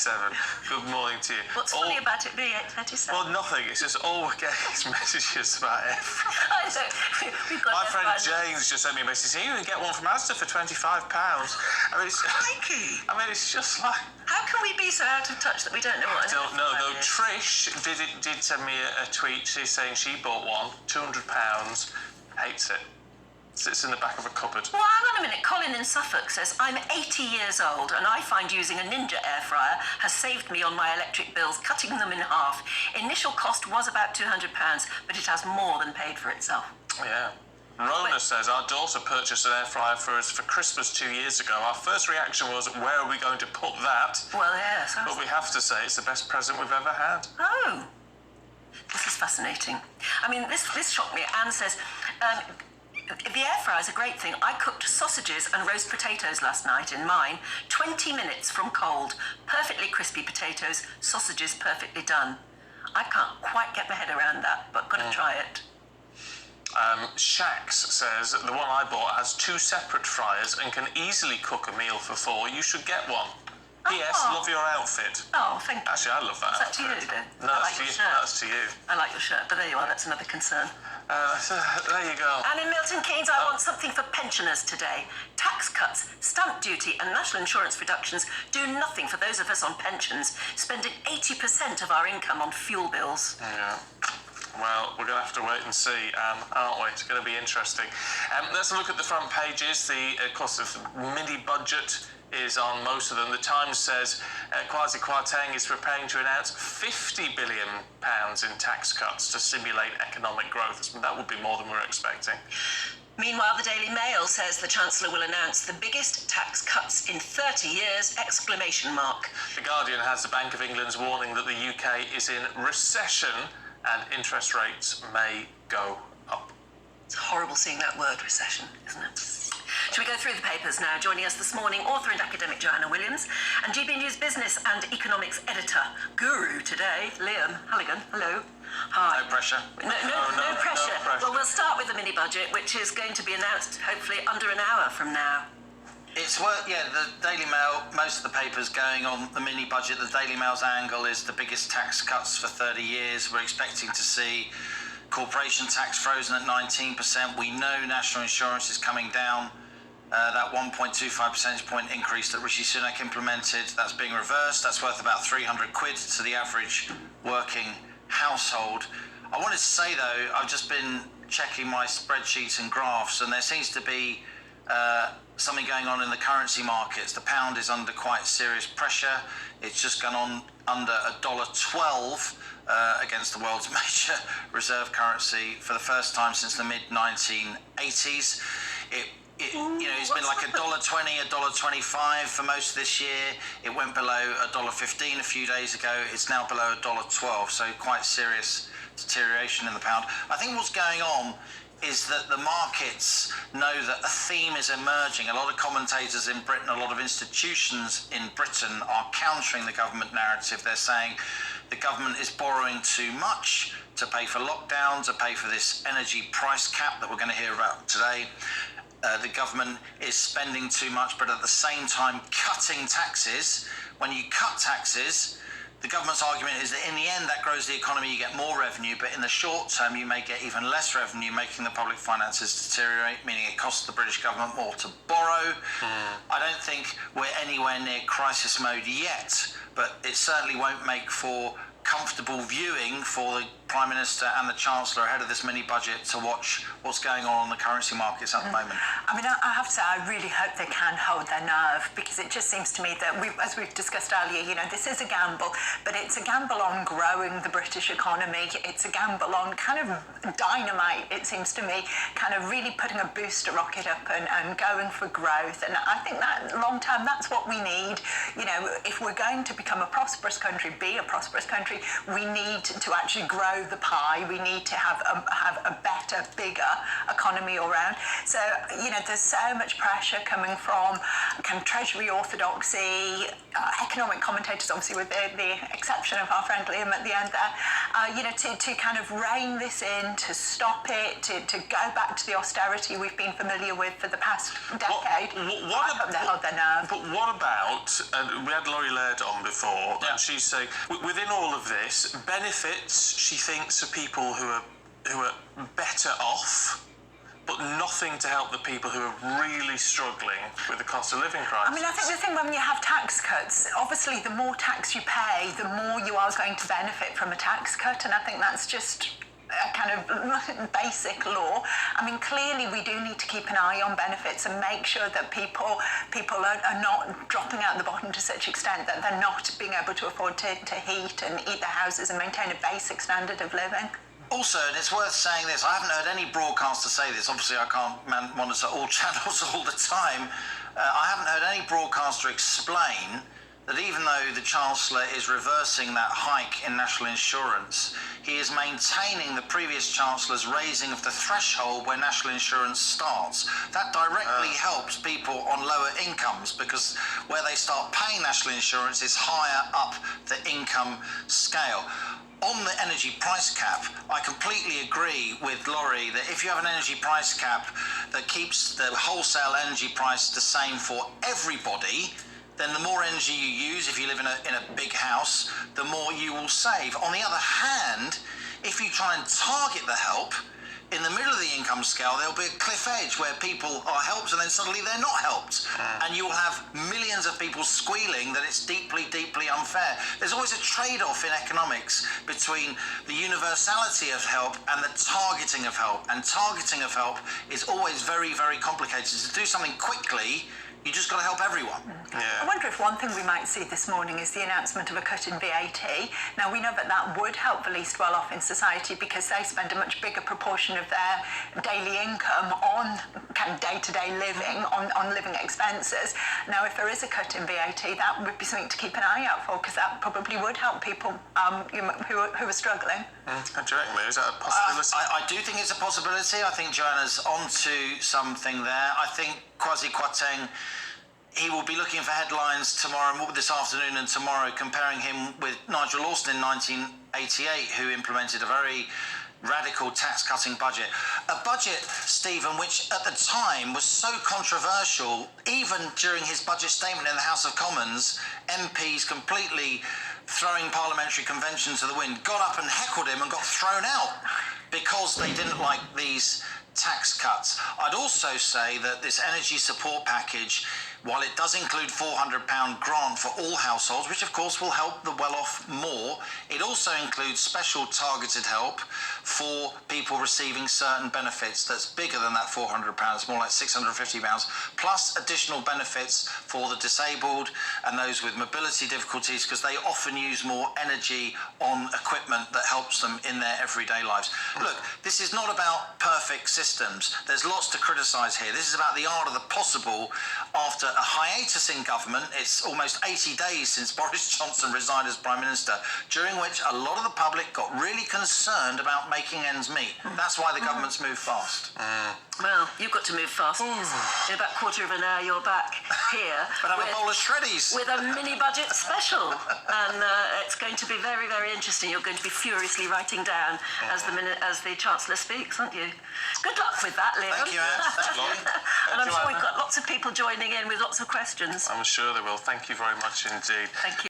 8:37. Good morning to you. What's funny about it being 8:37? Well, nothing. It's just all we're getting is messages about it. I don't. We've got My friend James just sent me a message saying, you can get one from Asda for £25. I mean, it's just like... How can we be so out of touch that we don't know what I don't know, though. Trish did send me a tweet. She's saying she bought one, £200, hates it. Sits in the back of a cupboard. Well, hang on a minute. Colin in Suffolk says, I'm 80 years old and I find using a Ninja air fryer has saved me on my electric bills, cutting them in half. Initial cost was about £200, but it has more than paid for itself. Yeah. Rona says, our daughter purchased an air fryer for us for Christmas 2 years ago. Our first reaction was, where are we going to put that? Well, yes. But we have to say it's the best present we've ever had. Oh. This is fascinating. I mean, this shocked me. Anne says, the air fryer is a great thing. I cooked sausages and roast potatoes last night in mine. 20 minutes from cold. Perfectly crispy potatoes, sausages perfectly done. I can't quite get my head around that, but got to try it. Shax says, the one I bought has 2 separate fryers and can easily cook a meal for 4. You should get one. P.S. Love your outfit. Oh, thank you. Actually, I love that. Is that to you, then? No, I like that's to your you. shirt. That's to you. I like your shirt, but there you are. That's another concern. There you go. And in Milton Keynes, I want something for pensioners today. Tax cuts, stamp duty and national insurance reductions do nothing for those of us on pensions, spending 80% of our income on fuel bills. Yeah. Well, we're going to have to wait and see, aren't we? It's going to be interesting. Let's look at the front pages. Of course, the mini budget is on most of them. The Times says Kwasi Kwarteng is preparing to announce £50 billion in tax cuts to stimulate economic growth. That would be more than we're expecting. Meanwhile, the Daily Mail says the Chancellor will announce the biggest tax cuts in 30 years, exclamation mark. The Guardian has the Bank of England's warning that the UK is in recession and interest rates may go up. It's horrible seeing that word, recession, isn't it? Shall we go through the papers now? Joining us this morning, author and academic Joanna Williams, and GBNEWS business and economics editor, guru today, Liam Halligan. Hello. Hi. No pressure. No pressure. Well, we'll start with the mini budget, which is going to be announced hopefully under an hour from now. The Daily Mail, most of the papers going on the mini budget. The Daily Mail's angle is the biggest tax cuts for 30 years. We're expecting to see corporation tax frozen at 19%. We know national insurance is coming down. That 1.25 percentage point increase that Rishi Sunak implemented, that's being reversed. That's worth about 300 quid to the average working household. I wanted to say, though, I've just been checking my spreadsheets and graphs, and there seems to be something going on in the currency markets. The pound is under quite serious pressure. It's just gone on under $1.12 against the world's major reserve currency for the first time since the mid-1980s. It's been like $1.20, $1.25 for most of this year. It went below $1.15 a few days ago. It's now below $1.12, so quite serious deterioration in the pound. I think what's going on is that the markets know that a theme is emerging. A lot of commentators in Britain, a lot of institutions in Britain are countering the government narrative. They're saying the government is borrowing too much to pay for lockdown, to pay for this energy price cap that we're going to hear about today. The government is spending too much, but at the same time cutting taxes. When you cut taxes, the government's argument is that in the end that grows the economy, you get more revenue, but in the short term you may get even less revenue, making the public finances deteriorate, meaning it costs the British government more to borrow. I don't think we're anywhere near crisis mode yet, but it certainly won't make for comfortable viewing for the Prime Minister and the Chancellor ahead of this mini budget to watch what's going on the currency markets at the moment. I mean, I have to say, I really hope they can hold their nerve, because it just seems to me that, as we've discussed earlier, this is a gamble, but it's a gamble on growing the British economy. It's a gamble on kind of dynamite, it seems to me, kind of really putting a booster rocket up and going for growth. And I think that long term, that's what we need. If we're going to become a prosperous country, be a prosperous country, we need to actually grow grow the pie. We need to have a better, bigger economy all round. So, there's so much pressure coming from kind of Treasury orthodoxy, economic commentators, obviously with the exception of our friend Liam at the end there, to kind of rein this in, to stop it, to go back to the austerity we've been familiar with for the past decade. I hope they hold their nerve. But what about, we had Laurie Laird on before, Yeah. and she's saying, within all of this, benefits, she thinks, are people who are better off, but nothing to help the people who are really struggling with the cost of living crisis. I mean, I think the thing when you have tax cuts, obviously the more tax you pay, the more you are going to benefit from a tax cut, and I think that's just a kind of basic law. I mean, clearly we do need to keep an eye on benefits and make sure that people are not dropping out the bottom to such extent that they're not being able to afford to heat and eat their houses and maintain a basic standard of living. Also, and it's worth saying this, I haven't heard any broadcaster say this. Obviously, I can't monitor all channels all the time. I haven't heard any broadcaster explain that even though the Chancellor is reversing that hike in national insurance, he is maintaining the previous Chancellor's raising of the threshold where national insurance starts. That directly helps people on lower incomes because where they start paying national insurance is higher up the income scale. On the energy price cap, I completely agree with Laurie that if you have an energy price cap that keeps the wholesale energy price the same for everybody, then the more energy you use, if you live in a big house, the more you will save. On the other hand, if you try and target the help, in the middle of the income scale, there'll be a cliff edge where people are helped and then suddenly they're not helped. And you will have millions of people squealing that it's deeply, deeply unfair. There's always a trade-off in economics between the universality of help and the targeting of help. And targeting of help is always very, very complicated. To do something quickly, you just got to help everyone. Yeah. I wonder if one thing we might see this morning is the announcement of a cut in VAT. Now, we know that would help the least well-off in society because they spend a much bigger proportion of their daily income on kind of day-to-day living, on living expenses. Now, if there is a cut in VAT, that would be something to keep an eye out for because that probably would help people who are struggling. And do you reckon, Lou, is that a possibility? I do think it's a possibility. I think Joanna's onto something there. I think Kwasi Kwarteng, he will be looking for headlines this afternoon and tomorrow, comparing him with Nigel Lawson in 1988, who implemented a very radical tax-cutting budget. A budget, Stephen, which at the time was so controversial, even during his budget statement in the House of Commons, MPs completely throwing parliamentary convention to the wind, got up and heckled him and got thrown out because they didn't like these tax cuts. I'd also say that this energy support package, while it does include £400 grant for all households, which of course will help the well-off more, it also includes special targeted help for people receiving certain benefits that's bigger than that £400, more like £650, plus additional benefits for the disabled and those with mobility difficulties because they often use more energy on equipment that helps them in their everyday lives. Look, this is not about perfect systems. There's lots to criticise here. This is about the art of the possible after a hiatus in government. It's almost 80 days since Boris Johnson resigned as Prime Minister, during which a lot of the public got really concerned about making ends meet. That's why the government's moved fast. Well, you've got to move fast. In about a quarter of an hour, you're back here. But have a bowl of shreddies. With a mini-budget special. And it's going to be very, very interesting. You're going to be furiously writing down as the Chancellor speaks, aren't you? Good luck with that, Liam. Thank you, Anne. Thanks, Laurie. And I'm sure we've got lots of people joining in with lots of questions. I'm sure they will. Thank you very much indeed. Thank you.